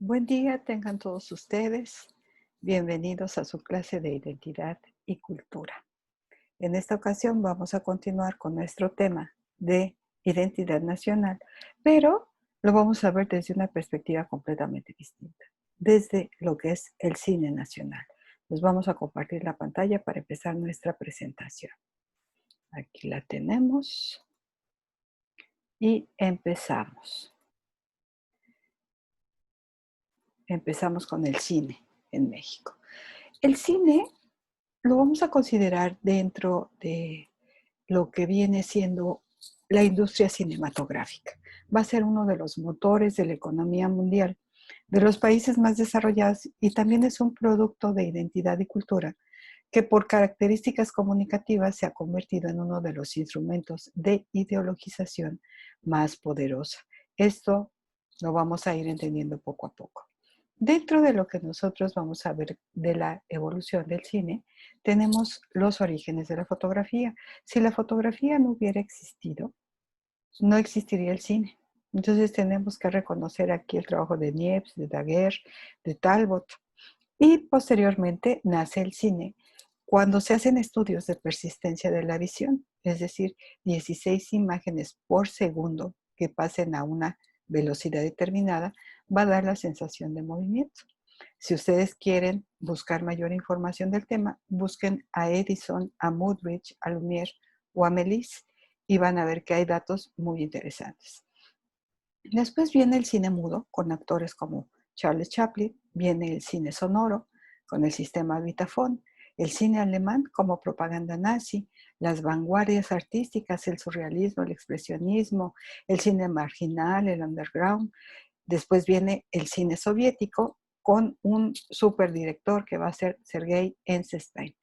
Buen día tengan todos ustedes. Bienvenidos a su clase de identidad y cultura. En esta ocasión vamos a continuar con nuestro tema de identidad nacional, pero lo vamos a ver desde una perspectiva completamente distinta, desde lo que es el cine nacional. Nos vamos a compartir la pantalla para empezar nuestra presentación. Aquí la tenemos y empezamos. Empezamos con el cine en México. El cine lo vamos a considerar dentro de lo que viene siendo la industria cinematográfica. Va a ser uno de los motores de la economía mundial, de los países más desarrollados, y también es un producto de identidad y cultura que por características comunicativas se ha convertido en uno de los instrumentos de ideologización más poderosa. Esto lo vamos a ir entendiendo poco a poco. Dentro de lo que nosotros vamos a ver de la evolución del cine, tenemos los orígenes de la fotografía. Si la fotografía no hubiera existido, no existiría el cine. Entonces tenemos que reconocer aquí el trabajo de Niepce, de Daguerre, de Talbot. Y posteriormente nace el cine cuando se hacen estudios de persistencia de la visión, es decir, 16 imágenes por segundo que pasen a una velocidad determinada, va a dar la sensación de movimiento. Si ustedes quieren buscar mayor información del tema, busquen a Edison, a Mudrich, a Lumière o a Méliès y van a ver que hay datos muy interesantes. Después viene el cine mudo con actores como Charles Chaplin, viene el cine sonoro con el sistema Vitaphone, el cine alemán como propaganda nazi, las vanguardias artísticas, el surrealismo, el expresionismo, el cine marginal, el underground. Después viene el cine soviético con un superdirector que va a ser Sergei Eisenstein.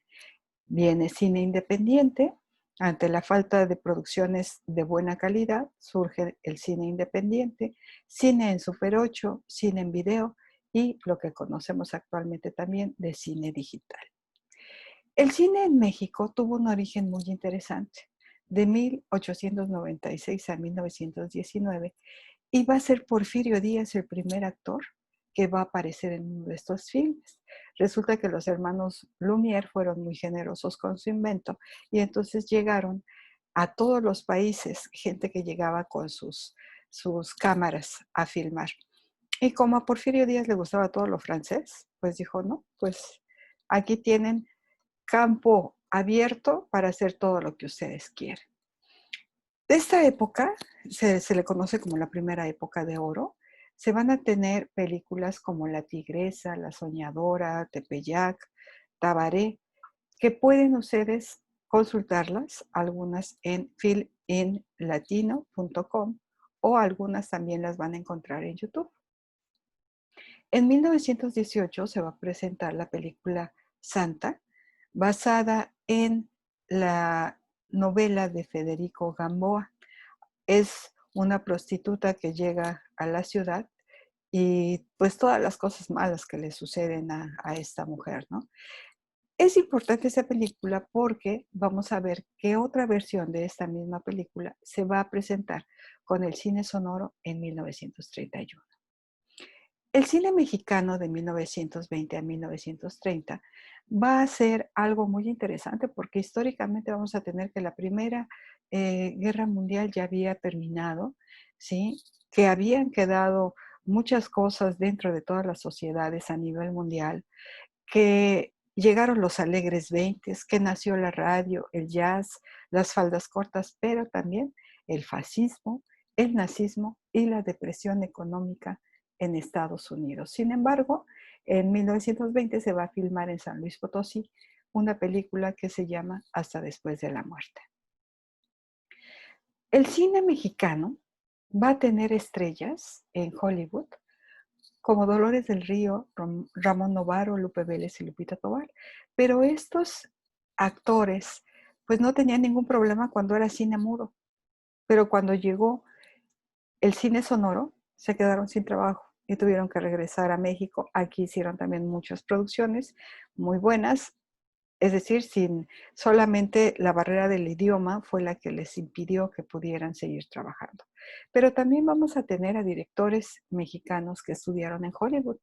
Viene cine independiente. Ante la falta de producciones de buena calidad, surge el cine independiente, cine en Super 8, cine en video y lo que conocemos actualmente también de cine digital. El cine en México tuvo un origen muy interesante, de 1896 a 1919, y va a ser Porfirio Díaz el primer actor que va a aparecer en uno de estos filmes. Resulta que los hermanos Lumière fueron muy generosos con su invento y entonces llegaron a todos los países, gente que llegaba con sus cámaras a filmar. Y como a Porfirio Díaz le gustaba todo lo francés, pues dijo, no, pues aquí tienen campo abierto para hacer todo lo que ustedes quieren. De esta época se le conoce como la primera época de oro. Se van a tener películas como La Tigresa, La Soñadora, Tepeyac, Tabaré, que pueden ustedes consultarlas, algunas en filminlatino.com o algunas también las van a encontrar en YouTube. En 1918 se va a presentar la película Santa, basada en la novela de Federico Gamboa. Es una prostituta que llega a la ciudad y pues todas las cosas malas que le suceden a esta mujer, ¿no? Es importante esa película porque vamos a ver que otra versión de esta misma película se va a presentar con el cine sonoro en 1931. El cine mexicano de 1920 a 1930 va a ser algo muy interesante porque históricamente vamos a tener que la Primera Guerra Mundial ya había terminado, ¿sí? Que habían quedado muchas cosas dentro de todas las sociedades a nivel mundial, que llegaron los alegres veintes, que nació la radio, el jazz, las faldas cortas, pero también el fascismo, el nazismo y la depresión económica en Estados Unidos. Sin embargo, en 1920 se va a filmar en San Luis Potosí una película que se llama Hasta después de la muerte. El cine mexicano va a tener estrellas en Hollywood como Dolores del Río, Ramón Novarro, Lupe Vélez y Lupita Tovar. Pero estos actores pues no tenían ningún problema cuando era cine mudo, pero cuando llegó el cine sonoro se quedaron sin trabajo y tuvieron que regresar a México. Aquí hicieron también muchas producciones muy buenas, Es decir, sin solamente la barrera del idioma fue la que les impidió que pudieran seguir trabajando. Pero también vamos a tener a directores mexicanos que estudiaron en Hollywood.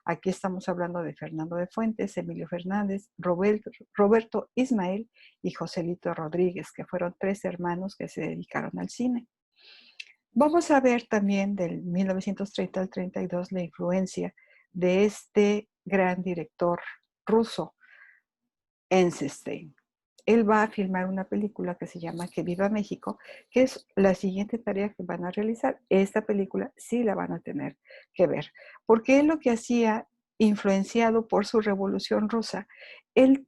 Aquí estamos hablando de Fernando de Fuentes, Emilio Fernández, Roberto Ismael y Joselito Rodríguez, que fueron 3 hermanos que se dedicaron al cine. Vamos a ver también del 1930 al 32 la influencia de este gran director ruso, Eisenstein. Él va a filmar una película que se llama Que Viva México, que es la siguiente tarea que van a realizar. Esta película sí la van a tener que ver, porque él lo que hacía, influenciado por su revolución rusa, él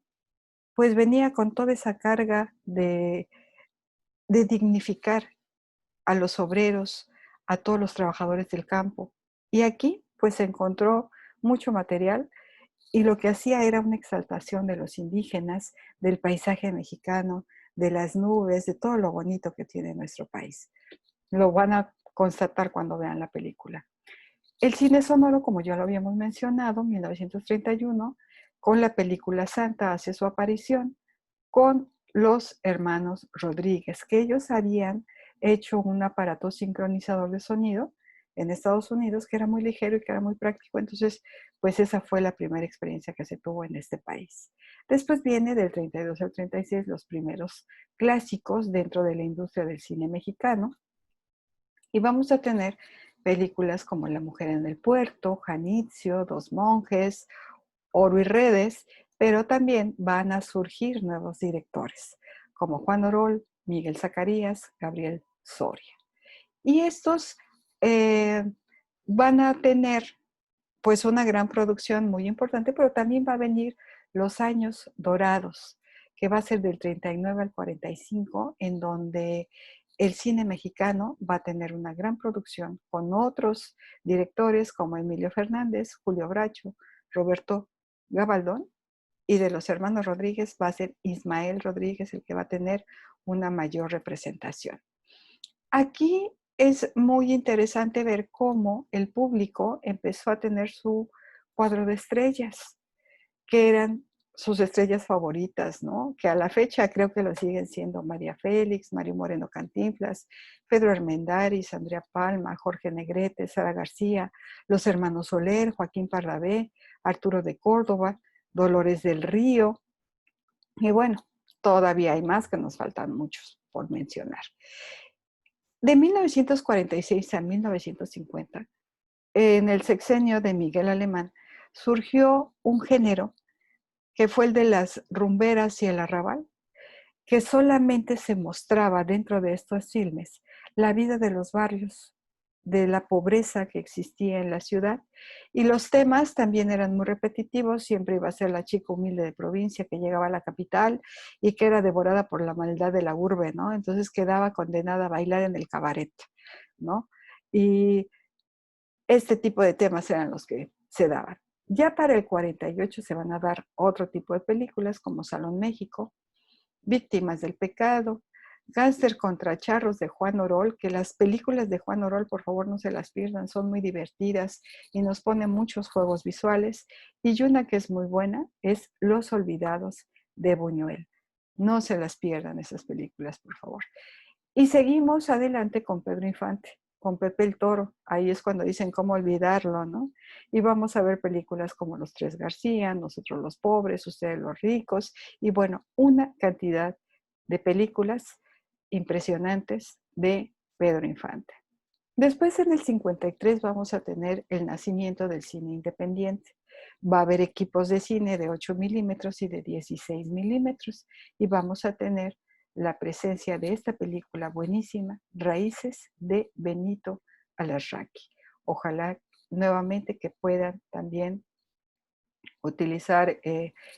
pues venía con toda esa carga de dignificar a los obreros, a todos los trabajadores del campo. Y aquí pues se encontró mucho material y lo que hacía era una exaltación de los indígenas, del paisaje mexicano, de las nubes, de todo lo bonito que tiene nuestro país. Lo van a constatar cuando vean la película. El cine sonoro, como ya lo habíamos mencionado, 1931, con la película Santa hace su aparición con los hermanos Rodríguez, que ellos habían hecho un aparato sincronizador de sonido en Estados Unidos que era muy ligero y que era muy práctico. Entonces, pues esa fue la primera experiencia que se tuvo en este país. Después viene del 32 al 36 los primeros clásicos dentro de la industria del cine mexicano y vamos a tener películas como La mujer en el puerto, Janitzio, Dos monjes, Oro y redes, pero también van a surgir nuevos directores como Juan Orol, Miguel Zacarías, Gabriel Soria. Y estos eh, van a tener pues una gran producción muy importante, pero también va a venir los años dorados, que va a ser del 39 al 45, en donde el cine mexicano va a tener una gran producción con otros directores como Emilio Fernández, Julio Bracho, Roberto Gabaldón, y de los hermanos Rodríguez va a ser Ismael Rodríguez el que va a tener una mayor representación. Aquí es muy interesante ver cómo el público empezó a tener su cuadro de estrellas, que eran sus estrellas favoritas, ¿no? Que a la fecha creo que lo siguen siendo María Félix, Mario Moreno Cantinflas, Pedro Armendáriz, Andrea Palma, Jorge Negrete, Sara García, los hermanos Soler, Joaquín Pardavé, Arturo de Córdoba, Dolores del Río, y bueno, todavía hay más que nos faltan muchos por mencionar. De 1946 a 1950, en el sexenio de Miguel Alemán, surgió un género que fue el de las rumberas y el arrabal, que solamente se mostraba dentro de estos filmes la vida de los barrios, de la pobreza que existía en la ciudad. Y los temas también eran muy repetitivos, siempre iba a ser la chica humilde de provincia que llegaba a la capital y que era devorada por la maldad de la urbe, ¿no? Entonces quedaba condenada a bailar en el cabaret, ¿no? Y este tipo de temas eran los que se daban. Ya para el 48 se van a dar otro tipo de películas como Salón México, Víctimas del Pecado, Gánster contra Charros de Juan Orol, que las películas de Juan Orol, por favor, no se las pierdan, son muy divertidas y nos ponen muchos juegos visuales. Y una que es muy buena es Los Olvidados de Buñuel. No se las pierdan esas películas, por favor. Y seguimos adelante con Pedro Infante, con Pepe el Toro. Ahí es cuando dicen cómo olvidarlo, ¿no? Y vamos a ver películas como Los Tres García, Nosotros los Pobres, Ustedes los Ricos, y bueno, una cantidad de películas impresionantes de Pedro Infante. Después, en el 53, vamos a tener el nacimiento del cine independiente. Va a haber equipos de cine de 8 milímetros y de 16 milímetros, y vamos a tener la presencia de esta película buenísima, Raíces, de Benito Alarraqui. Ojalá nuevamente que puedan también utilizar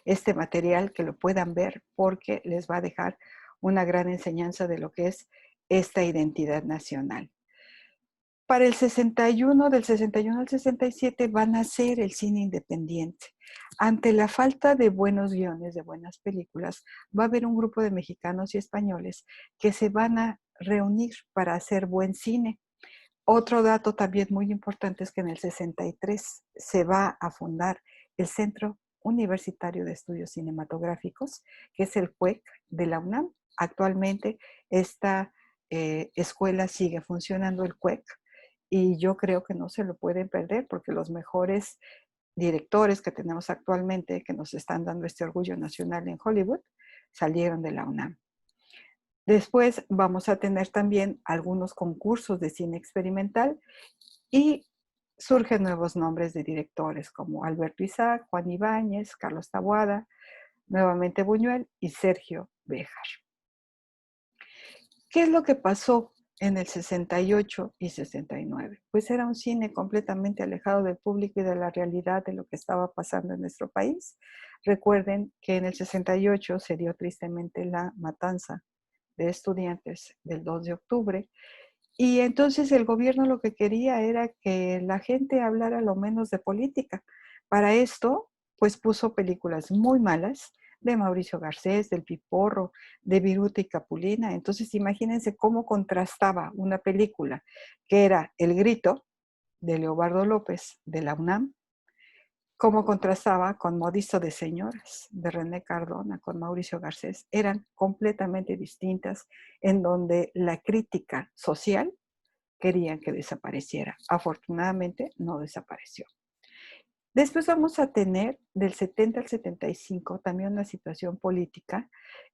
este material, que lo puedan ver, porque les va a dejar una gran enseñanza de lo que es esta identidad nacional. Para el 61, del 61 al 67, van a ser el cine independiente. Ante la falta de buenos guiones, de buenas películas, va a haber un grupo de mexicanos y españoles que se van a reunir para hacer buen cine. Otro dato también muy importante es que en el 63 se va a fundar el Centro Universitario de Estudios Cinematográficos, que es el CUEC de la UNAM. Actualmente esta escuela sigue funcionando, el CUEC, y yo creo que no se lo pueden perder porque los mejores directores que tenemos actualmente, que nos están dando este orgullo nacional en Hollywood, salieron de la UNAM. Después vamos a tener también algunos concursos de cine experimental y surgen nuevos nombres de directores como Alberto Isaac, Juan Ibáñez, Carlos Taboada, nuevamente Buñuel y Sergio Béjar. ¿Qué es lo que pasó en el 68 y 69? Pues era un cine completamente alejado del público y de la realidad de lo que estaba pasando en nuestro país. Recuerden que en el 68 se dio tristemente la matanza de estudiantes del 2 de octubre. Y entonces el gobierno lo que quería era que la gente hablara lo menos de política. Para esto, pues puso películas muy malas de Mauricio Garcés, del Piporro, de Viruta y Capulina. Entonces imagínense cómo contrastaba una película que era El Grito, de Leobardo López, de la UNAM, cómo contrastaba con Modisto de Señoras, de René Cardona, con Mauricio Garcés. Eran completamente distintas, en donde la crítica social querían que desapareciera. Afortunadamente no desapareció. Después vamos a tener del 70 al 75 también una situación política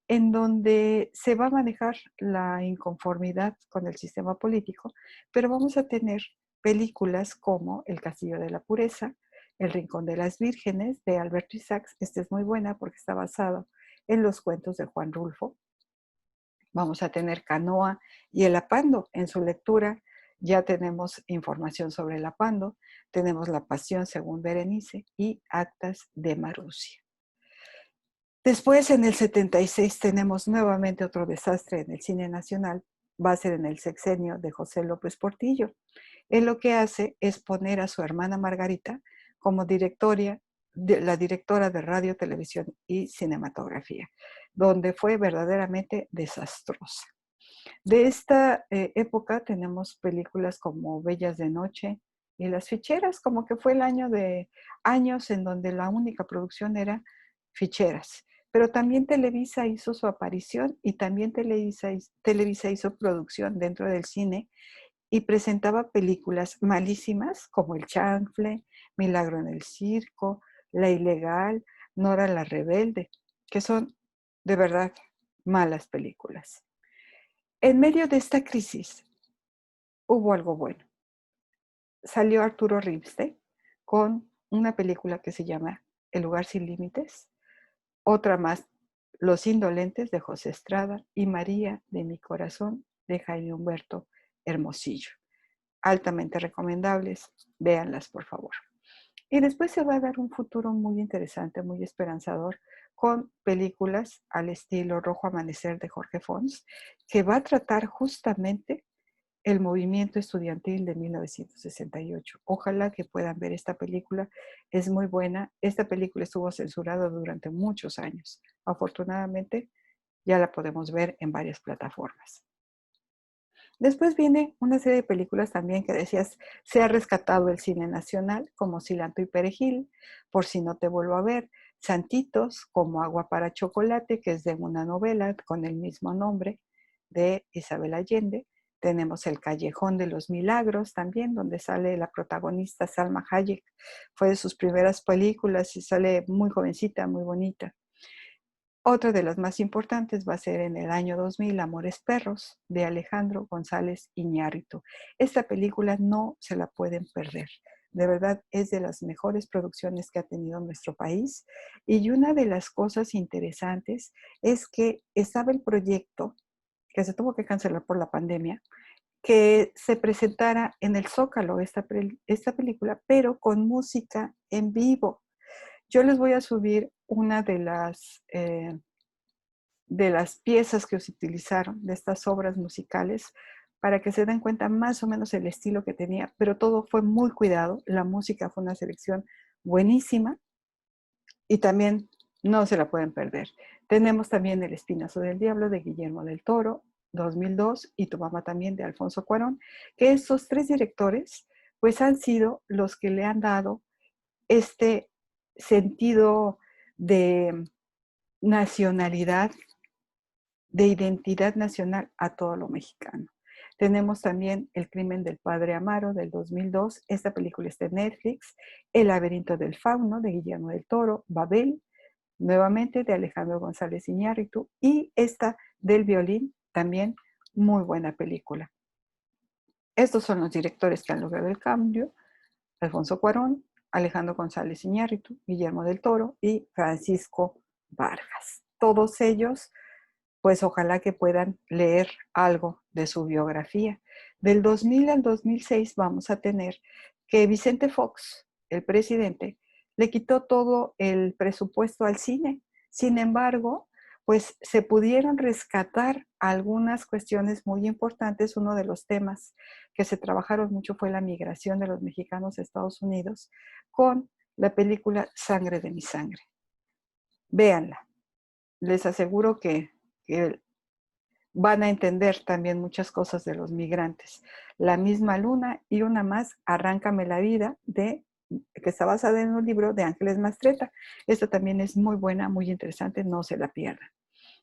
en donde se va a manejar la inconformidad con el sistema político, pero vamos a tener películas como El Castillo de la Pureza, El Rincón de las Vírgenes de Alberto Isaacs. Esta es muy buena porque está basado en los cuentos de Juan Rulfo. Vamos a tener Canoa y El Apando. En su lectura ya tenemos información sobre El Apando, tenemos La Pasión según Berenice y Actas de Marusia. Después, en el 76, tenemos nuevamente otro desastre en el cine nacional, va a ser en el sexenio de José López Portillo. Él lo que hace es poner a su hermana Margarita como la directora de radio, televisión y cinematografía, donde fue verdaderamente desastrosa. De esta época tenemos películas como Bellas de Noche y Las Ficheras, como que fue el año de años en donde la única producción era ficheras. Pero también Televisa hizo su aparición y también Televisa hizo producción dentro del cine y presentaba películas malísimas como El Chanfle, Milagro en el Circo, La Ilegal, Nora la Rebelde, que son de verdad malas películas. En medio de esta crisis hubo algo bueno. Salió Arturo Ripstein con una película que se llama El lugar sin límites, otra más, Los indolentes de José Estrada y María de mi corazón de Jaime Humberto Hermosillo. Altamente recomendables, véanlas por favor. Y después se va a dar un futuro muy interesante, muy esperanzador, con películas al estilo Rojo Amanecer de Jorge Fons, que va a tratar justamente el movimiento estudiantil de 1968. Ojalá que puedan ver esta película, es muy buena. Esta película estuvo censurada durante muchos años. Afortunadamente, ya la podemos ver en varias plataformas. Después viene una serie de películas también que decías, se ha rescatado el cine nacional, como Cilantro y Perejil, Por si no te vuelvo a ver, Santitos, como Agua para Chocolate, que es de una novela con el mismo nombre de Isabel Allende. Tenemos El Callejón de los Milagros también, donde sale la protagonista Salma Hayek. Fue de sus primeras películas y sale muy jovencita, muy bonita. Otra de las más importantes va a ser en el año 2000, Amores Perros, de Alejandro González Iñárritu. Esta película no se la pueden perder. De verdad, es de las mejores producciones que ha tenido nuestro país. Y una de las cosas interesantes es que estaba el proyecto, que se tuvo que cancelar por la pandemia, que se presentara en el Zócalo esta película, pero con música en vivo. Yo les voy a subir una de las piezas que se utilizaron, de estas obras musicales, para que se den cuenta más o menos el estilo que tenía, pero todo fue muy cuidado. La música fue una selección buenísima y también no se la pueden perder. Tenemos también El Espinazo del Diablo de Guillermo del Toro, 2002, y Tu mamá también de Alfonso Cuarón, que estos tres directores pues han sido los que le han dado este sentido de nacionalidad, de identidad nacional a todo lo mexicano. Tenemos también El crimen del padre Amaro del 2002. Esta película está en Netflix. El laberinto del fauno de Guillermo del Toro. Babel, nuevamente de Alejandro González Iñárritu. Y esta del violín, también muy buena película. Estos son los directores que han logrado el cambio: Alfonso Cuarón, Alejandro González Iñárritu, Guillermo del Toro y Francisco Vargas. Todos ellos, pues ojalá que puedan leer algo de su biografía. Del 2000 al 2006 vamos a tener que Vicente Fox, el presidente, le quitó todo el presupuesto al cine. Sin embargo, pues se pudieron rescatar algunas cuestiones muy importantes. Uno de los temas que se trabajaron mucho fue la migración de los mexicanos a Estados Unidos con la película Sangre de mi sangre. Véanla. Les aseguro que van a entender también muchas cosas de los migrantes. La misma luna y una más, Arráncame la vida, que está basada en un libro de Ángeles Mastretta. Esta también es muy buena, muy interesante, no se la pierdan.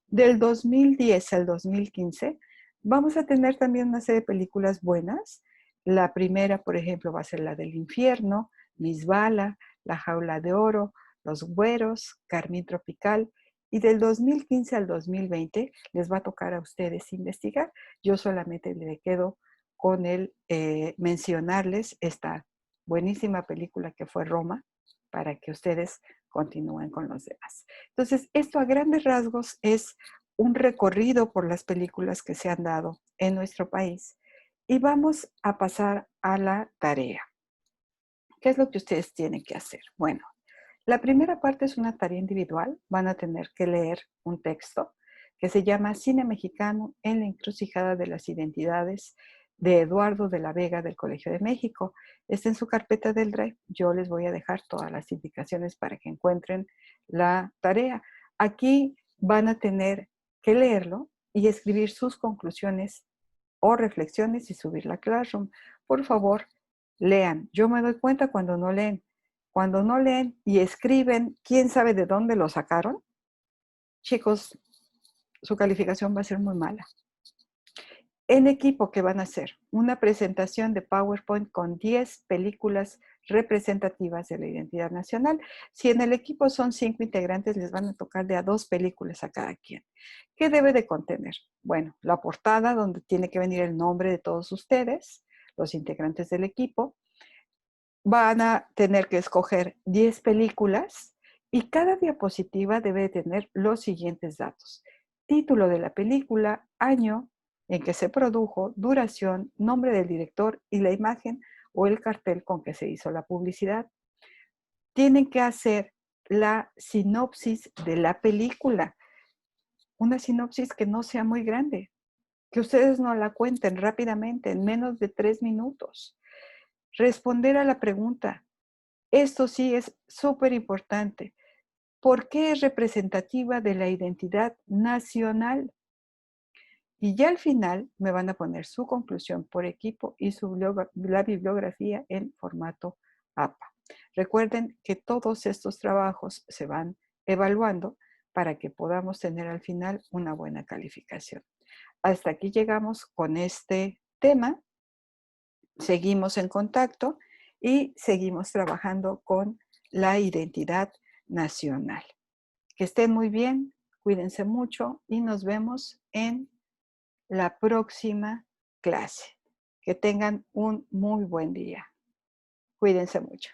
Del 2010 al 2015 vamos a tener también una serie de películas buenas. La primera, por ejemplo, va a ser la del infierno, Miss Bala, La jaula de oro, Los güeros, Carmín tropical. Y del 2015 al 2020 les va a tocar a ustedes investigar. Yo solamente le quedo con el mencionarles esta buenísima película que fue Roma, para que ustedes continúen con los demás. Entonces, esto a grandes rasgos es un recorrido por las películas que se han dado en nuestro país. Y vamos a pasar a la tarea. ¿Qué es lo que ustedes tienen que hacer? Bueno, la primera parte es una tarea individual. Van a tener que leer un texto que se llama Cine Mexicano en la encrucijada de las identidades, de Eduardo de la Vega del Colegio de México. Está en su carpeta del Drive. Yo les voy a dejar todas las indicaciones para que encuentren la tarea. Aquí van a tener que leerlo y escribir sus conclusiones o reflexiones y subirla a Classroom. Por favor, lean. Yo me doy cuenta cuando no leen. Cuando no leen y escriben, quién sabe de dónde lo sacaron, chicos, su calificación va a ser muy mala. En equipo, ¿qué van a hacer? Una presentación de PowerPoint con 10 películas representativas de la identidad nacional. Si en el equipo son 5 integrantes, les van a tocar de a 2 películas a cada quien. ¿Qué debe de contener? Bueno, la portada, donde tiene que venir el nombre de todos ustedes, los integrantes del equipo. Van a tener que escoger 10 películas y cada diapositiva debe tener los siguientes datos: título de la película, año en que se produjo, duración, nombre del director y la imagen o el cartel con que se hizo la publicidad. Tienen que hacer la sinopsis de la película, una sinopsis que no sea muy grande, que ustedes no la cuenten rápidamente, en menos de 3 minutos. Responder a la pregunta. Esto sí es súper importante. ¿Por qué es representativa de la identidad nacional? Y ya al final me van a poner su conclusión por equipo y la bibliografía en formato APA. Recuerden que todos estos trabajos se van evaluando para que podamos tener al final una buena calificación. Hasta aquí llegamos con este tema. Seguimos en contacto y seguimos trabajando con la identidad nacional. Que estén muy bien, cuídense mucho y nos vemos en la próxima clase. Que tengan un muy buen día. Cuídense mucho.